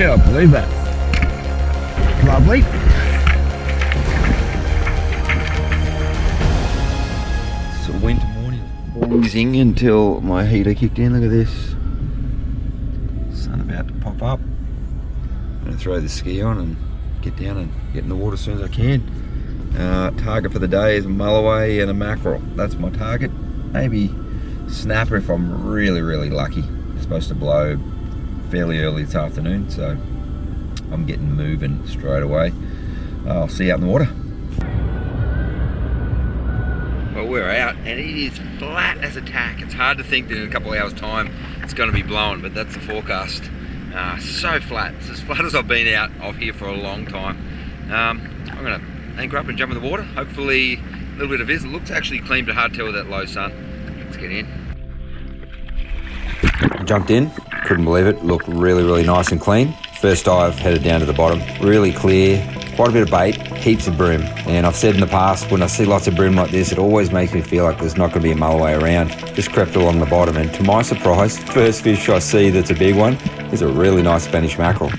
cannot believe that. Lovely. It's a winter morning. Freezing until my heater kicked in. Look at this. Sun about to pop up. I'm going to throw the ski on and get down and get in the water as soon as I can. Target for the day is a mulloway and a mackerel. That's my target. Maybe snapper if I'm really lucky. It's supposed to blow fairly early this afternoon, so I'm getting moving straight away. I'll see you out in the water. Well, we're out and it is flat as a tack. It's hard to think that in a couple of hours time it's going to be blowing, but that's the forecast. So flat. It's as flat as I've been out of here for a long time. I'm going to anchor up and jump in the water. Hopefully a little bit of visit. It looks actually clean, but hard to tell with that low sun. Let's get in. Jumped in, couldn't believe it. Looked really nice and clean. First dive, headed down to the bottom. Really clear, quite a bit of bait, heaps of bream. And I've said in the past, when I see lots of bream like this, it always makes me feel like there's not going to be a mulloway around. Just crept along the bottom, and to my surprise, first fish I see that's a big one is a really nice Spanish mackerel.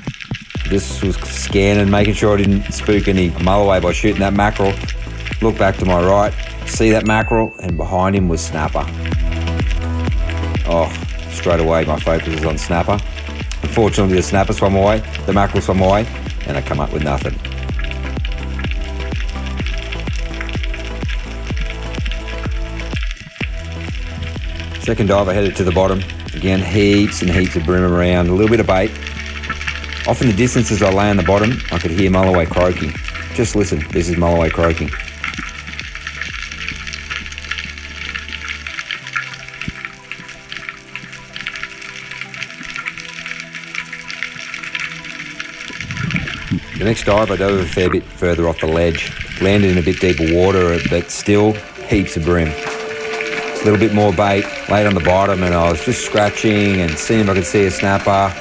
Just was scanning, making sure I didn't spook any mulloway by shooting that mackerel. Look back to my right, see that mackerel, and behind him was snapper. Oh, straight away my focus is on snapper. Unfortunately, the snapper swam away, the mackerel swam away, and I come up with nothing. Second dive, I headed to the bottom. Again, heaps and heaps of bream around, a little bit of bait. Off in the distance as I lay on the bottom, I could hear mulloway croaking. Just listen, this is mulloway croaking. The next dive, I dove a fair bit further off the ledge. Landed in a bit deeper water, but still heaps of bream. A little bit more bait, laid on the bottom, and I was just scratching and seeing if I could see a snapper.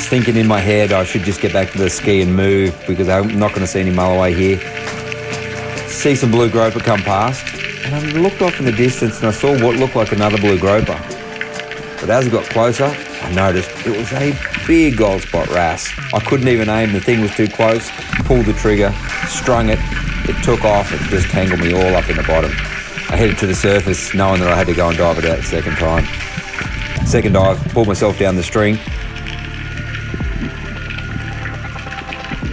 Thinking in my head I should just get back to the ski and move because I'm not going to see any mulloway here. See some blue groper come past, and I looked off in the distance and I saw what looked like another blue groper. But as I got closer, I noticed it was a big gold spot wrasse. I couldn't even aim, the thing was too close. Pulled the trigger, strung it, it took off, it just tangled me all up in the bottom. I headed to the surface knowing that I had to go and dive it out the second time. Second dive, pulled myself down the string,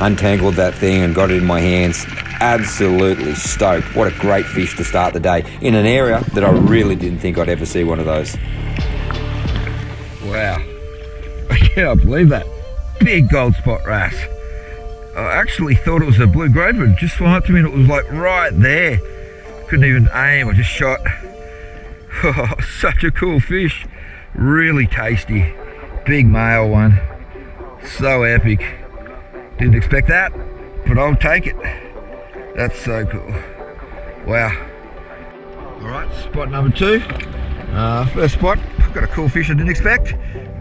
untangled that thing and got it in my hands. Absolutely stoked. What a great fish to start the day in an area that I really didn't think I'd ever see one of those. Wow, I cannot believe that. Big gold spot wrasse. I actually thought it was a blue groper. It just swam up to me and it was like right there. Couldn't even aim, I just shot. Oh, such a cool fish. Really tasty. Big male one. So epic. Didn't expect that, but I'll take it. That's so cool. Wow. All right, spot number 2. First spot, got a cool fish I didn't expect,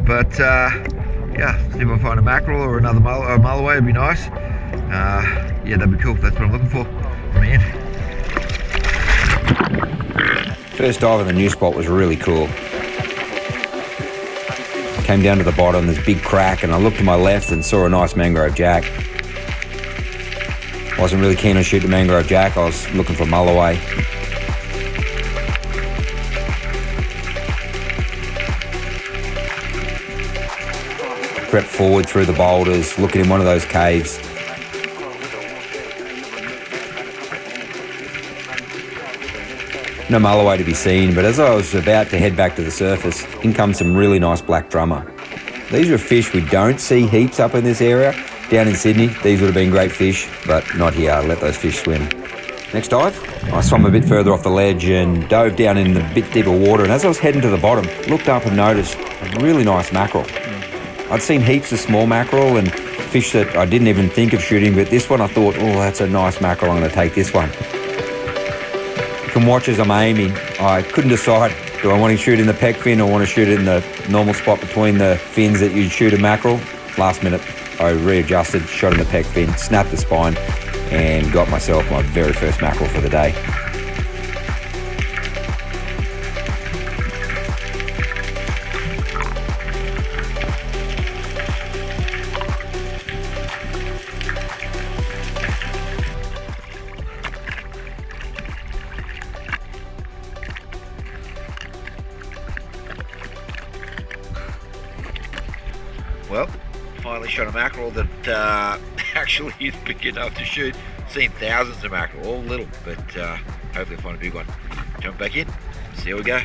but yeah, see if I find a mackerel or another mulloway, it'd be nice. Yeah, that'd be cool. That's what I'm looking for. Man. First dive in the new spot was really cool. Came down to the bottom, this big crack, and I looked to my left and saw a nice mangrove jack. Wasn't really keen on shooting mangrove jack, I was looking for mulloway. Crept forward through the boulders, looking in one of those caves. No mulloway to be seen, but as I was about to head back to the surface, in comes some really nice black drummer. These are fish we don't see heaps up in this area. Down in Sydney, these would have been great fish, but not here. I let those fish swim. Next dive, I swam a bit further off the ledge and dove down in a bit deeper water, and as I was heading to the bottom, looked up and noticed a really nice mackerel. I'd seen heaps of small mackerel and fish that I didn't even think of shooting, but this one I thought, oh, that's a nice mackerel, I'm going to take this one. You can watch as I'm aiming. I couldn't decide, do I want to shoot in the pec fin or want to shoot it in the normal spot between the fins that you'd shoot a mackerel? Last minute, I readjusted, shot in the pec fin, snapped the spine, and got myself my very first mackerel for the day. Well, finally shot a mackerel that actually is big enough to shoot. Seen thousands of mackerel, all little, but hopefully I'll find a big one. Jump back in, see how we go.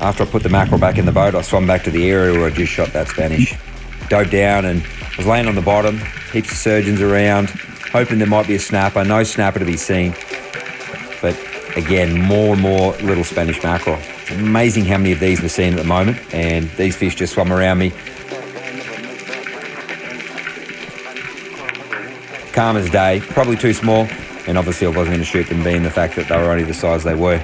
After I put the mackerel back in the boat, I swam back to the area where I just shot that Spanish. Dove down and was laying on the bottom, heaps of surgeons around, hoping there might be a snapper. No snapper to be seen. But again, more and more little Spanish mackerel. It's amazing how many of these we're seeing at the moment, and these fish just swam around me. Calm as day, probably too small, and obviously I wasn't going to shoot them, being the fact that they were only the size they were.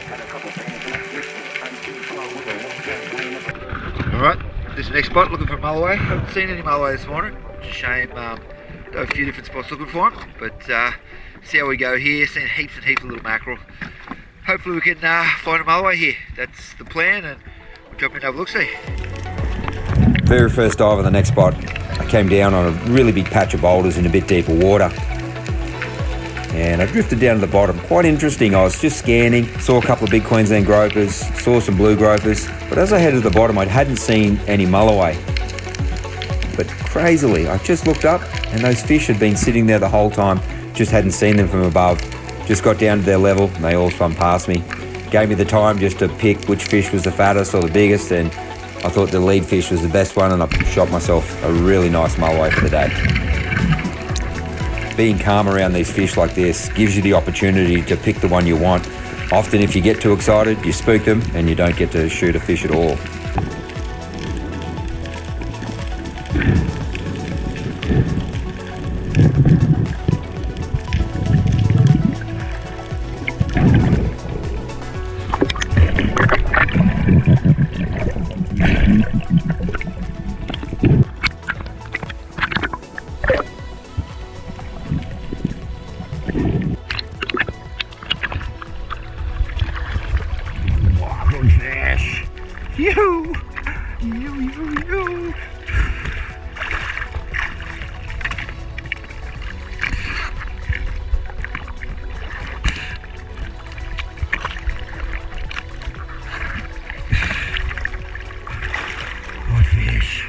Alright, this is the next spot, looking for mulloway. Haven't seen any mulloway this morning. It's a shame, got a few different spots looking for them, but see how we go here. Seen heaps and heaps of little mackerel. Hopefully we can find a mulloway here. That's the plan, and we'll jump in and have a look-see. Very first dive on the next spot, I came down on a really big patch of boulders in a bit deeper water. And I drifted down to the bottom. Quite interesting. I was just scanning, saw a couple of big Queensland gropers, saw some blue gropers, but as I headed to the bottom, I hadn't seen any mulloway. But crazily, I just looked up and those fish had been sitting there the whole time, just hadn't seen them from above. Just got down to their level and they all swam past me. Gave me the time just to pick which fish was the fattest or the biggest, and I thought the lead fish was the best one, and I shot myself a really nice mulloway for the day. Being calm around these fish like this gives you the opportunity to pick the one you want. Often if you get too excited, you spook them and you don't get to shoot a fish at all. You. Good fish.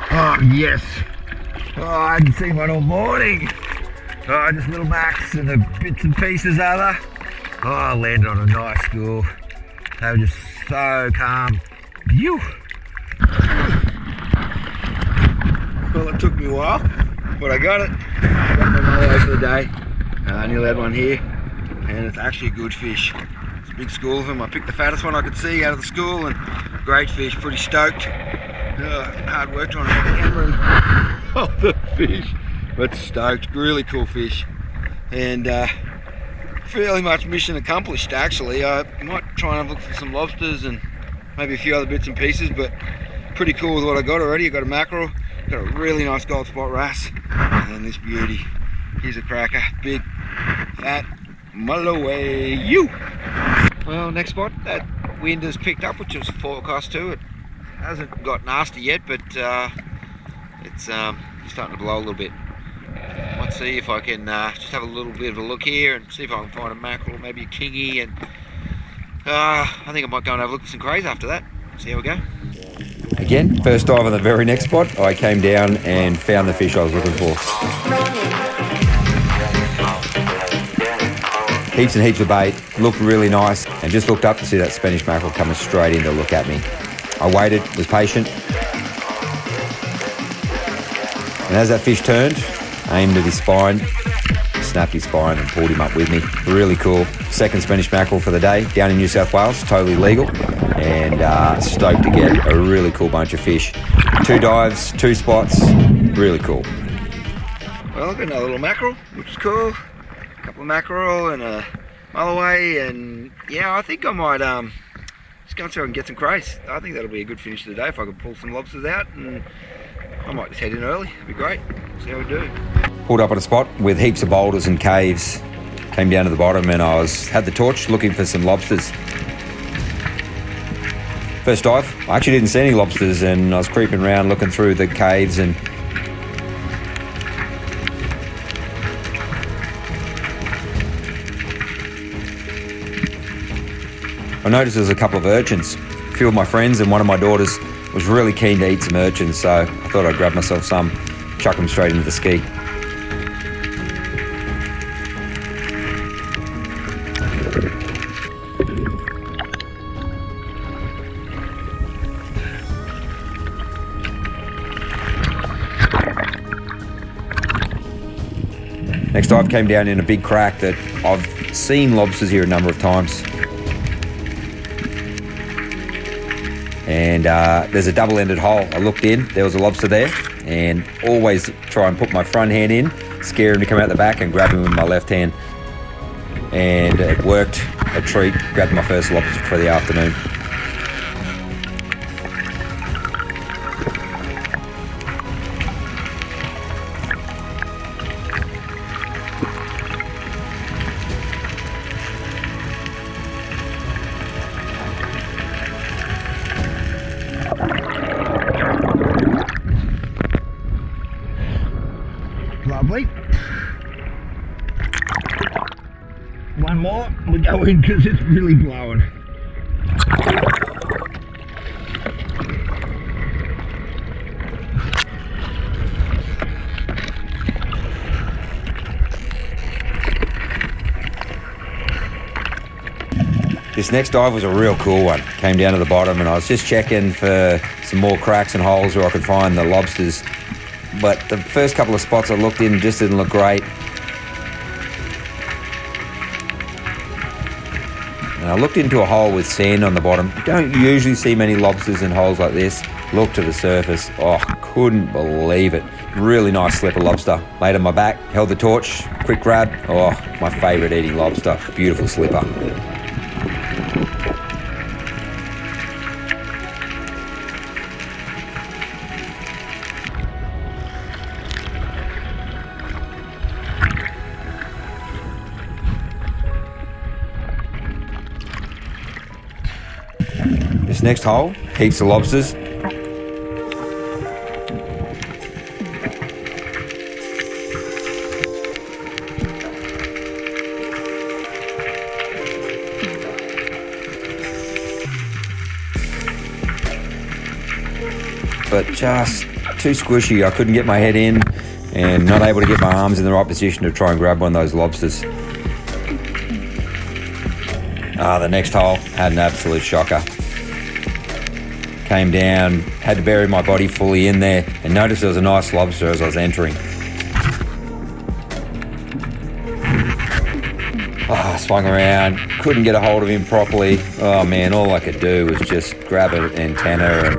Oh, yes. Oh, I hadn't seen one all morning. Oh, just little macs and the bits and pieces other. Oh, I landed on a nice school. They were just so calm. Phew. Well, it took me a while, but I got it. Got my mulloway for the day. I nearly had one here, and it's actually a good fish. It's a big school of them. I picked the fattest one I could see out of the school, and great fish, pretty stoked. Hard work trying to get the camera and hold the fish, but stoked. Really cool fish, and fairly much mission accomplished actually. I might try and look for some lobsters and maybe a few other bits and pieces, but pretty cool with what I got already. I got a mackerel, got a really nice gold spot wrasse, and then this beauty. Here's a cracker, big, fat mulloway. You. Well, next spot, that wind has picked up, which was forecast too. It hasn't got nasty yet, but it's starting to blow a little bit. Might see if I can just have a little bit of a look here and see if I can find a mackerel, maybe a kingy, and I think I might go and have a look at some crays after that. See how we go. Again, first dive on the very next spot, I came down and found the fish I was looking for. Heaps and heaps of bait, looked really nice, and just looked up to see that Spanish mackerel coming straight in to look at me. I waited, was patient, and as that fish turned, aimed at his spine, snapped his spine and pulled him up with me. Really cool. Second Spanish mackerel for the day, down in New South Wales, totally legal, and stoked to get a really cool bunch of fish. 2 dives, 2 spots, really cool. Well, I got another little mackerel, which is cool. A couple of mackerel and a mulloway, and yeah, I think I might just go and see if I can get some crays. I think that'll be a good finish of the day if I can pull some lobsters out, and I might just head in early. It'd be great. See how we do. Pulled up on a spot with heaps of boulders and caves. Came down to the bottom and I had the torch looking for some lobsters. First dive, I actually didn't see any lobsters, and I was creeping around looking through the caves, and I noticed there was a couple of urchins. A few of my friends and one of my daughters was really keen to eat some urchins, so I thought I'd grab myself some, chuck them straight into the ski. Next dive came down in a big crack that I've seen lobsters here a number of times. And there's a double-ended hole. I looked in, there was a lobster there, and always try and put my front hand in, scare him to come out the back and grab him with my left hand. And it worked, a treat, grabbed my first lobster for the afternoon. Lovely. One more, we'll go in because it's really blowing. This next dive was a real cool one. Came down to the bottom and I was just checking for some more cracks and holes where I could find the lobsters. But the first couple of spots I looked in just didn't look great. And I looked into a hole with sand on the bottom. You don't usually see many lobsters in holes like this. Looked to the surface. Oh, couldn't believe it. Really nice slipper lobster. Laid on my back, held the torch, quick grab. Oh, my favourite eating lobster. Beautiful slipper. This next hole, heaps of lobsters. But just too squishy. I couldn't get my head in and not able to get my arms in the right position to try and grab one of those lobsters. The next hole had an absolute shocker. Came down, had to bury my body fully in there, and noticed there was a nice lobster as I was entering. I swung around, couldn't get a hold of him properly. Oh man, all I could do was just grab an antenna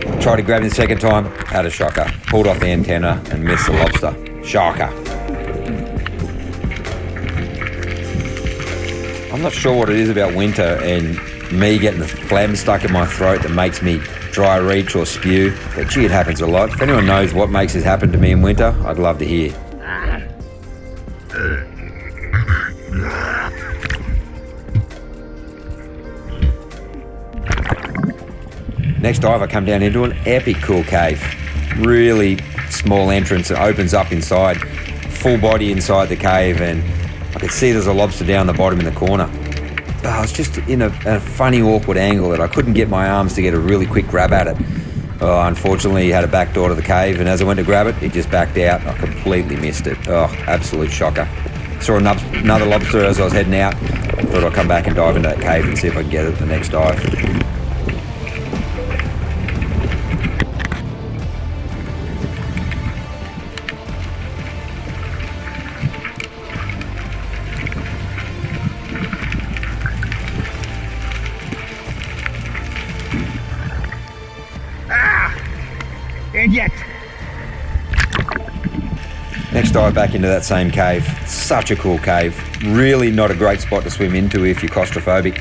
and tried to grab him the second time, had a shocker. Pulled off the antenna and missed the lobster. Shocker. I'm not sure what it is about winter and me getting the phlegm stuck in my throat that makes me dry reach or spew, but gee, it happens a lot. If anyone knows what makes this happen to me in winter, I'd love to hear. Next dive, I come down into an epic cool cave. Really small entrance that opens up inside, full body inside the cave, and I could see there's a lobster down the bottom in the corner. But I was just in a funny, awkward angle that I couldn't get my arms to get a really quick grab at it. Unfortunately, it had a back door to the cave, and as I went to grab it, it just backed out. I completely missed it. Oh, absolute shocker. Saw another lobster as I was heading out. Thought I'd come back and dive into that cave and see if I can get it the next dive. And yet. Next dive back into that same cave. Such a cool cave. Really not a great spot to swim into if you're claustrophobic.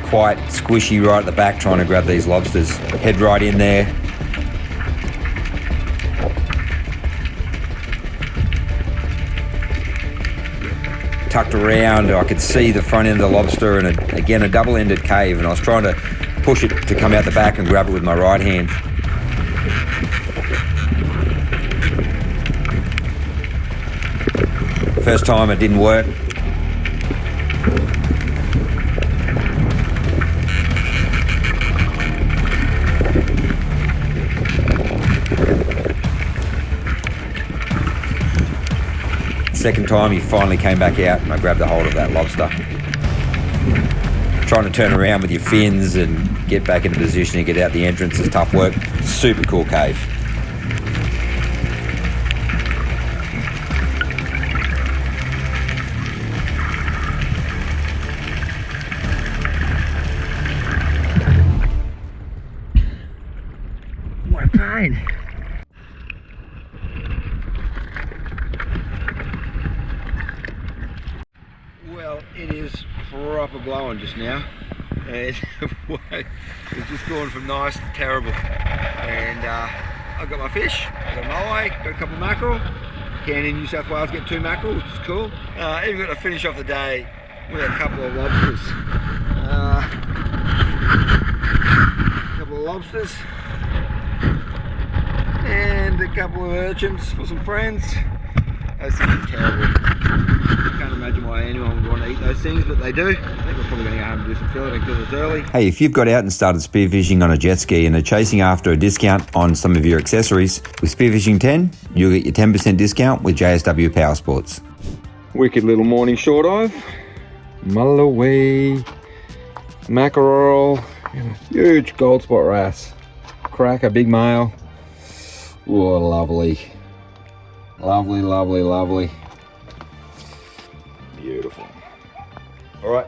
Quite squishy right at the back trying to grab these lobsters. Head right in there, tucked around. I could see the front end of the lobster, and again a double-ended cave, and I was trying to push it to come out the back and grab it with my right hand. First time it didn't work. Second time he finally came back out and I grabbed a hold of that lobster. Trying to turn around with your fins and get back into position and get out the entrance is tough work. Super cool cave. What a pain. Well, it is proper blowing just now, and it's just gone from nice to terrible. And I've got my fish, I've got mulloway, got a couple of mackerel. Can in New South Wales get 2 mackerel, which is cool. Even got to finish off the day with a couple of lobsters. And a couple of urchins for some friends. Those things are terrible. I can't imagine why anyone would want to eat those things, but they do. I think we're probably going to go home and do some filleting because it's early. Hey, if you've got out and started spearfishing on a jet ski and are chasing after a discount on some of your accessories, with Spearfishing 10, you'll get your 10% discount with JSW Power Sports. Wicked little morning shore dive. Mulloway, mackerel, huge gold spot wrasse, cracker, big male. Oh, lovely. Lovely, lovely, lovely. Beautiful. All right,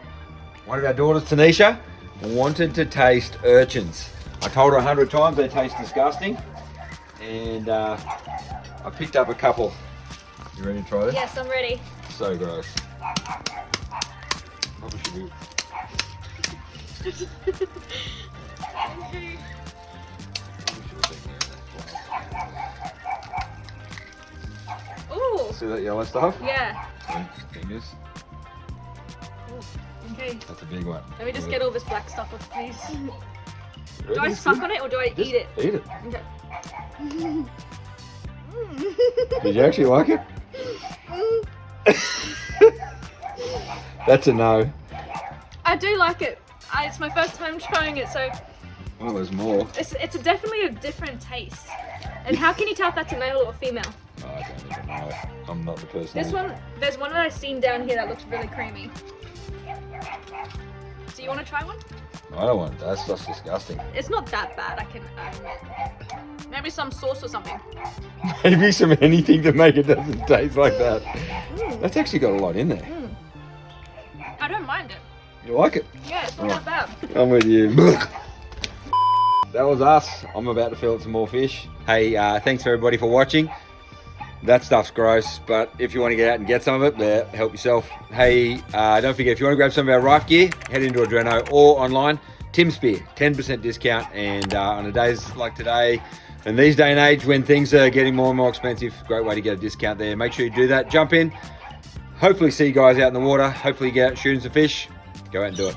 one of our daughters, Tanisha, wanted to taste urchins. I told her 100 times they taste disgusting, and I picked up a couple. You ready to try this? Yes, I'm ready. So gross. Probably should be. Ooh. See that yellow stuff? Yeah. Fingers. Ooh. Okay. That's a big one. Let me just get all this black stuff off, please. Ready? Do I suck on it or do I eat it? Eat it. Okay. Did you actually like it? That's a no. I do like it. It's my first time trying it, so Oh, there's more. it's definitely a different taste. And how can you tell if that's a male or female? Oh, I don't even know. I'm not the person. This one, there's one that I've seen down here that looks really creamy. Do you want to try one? I don't want. That's just disgusting. It's not that bad, I can admit. Maybe some sauce or something. Maybe some anything to make it doesn't taste like that. That's actually got a lot in there. I don't mind it. You like it? Yeah, it's not that bad. I'm with you. That was us. I'm about to fillet some more fish. Hey, thanks for everybody for watching. That stuff's gross, but if you want to get out and get some of it, there, help yourself. Hey, don't forget, if you want to grab some of our Rife gear, head into Adreno or online. Tim Spear, 10% discount, and on the days like today, and these day and age when things are getting more and more expensive, great way to get a discount there. Make sure you do that. Jump in. Hopefully see you guys out in the water. Hopefully you get out shooting some fish. Go out and do it.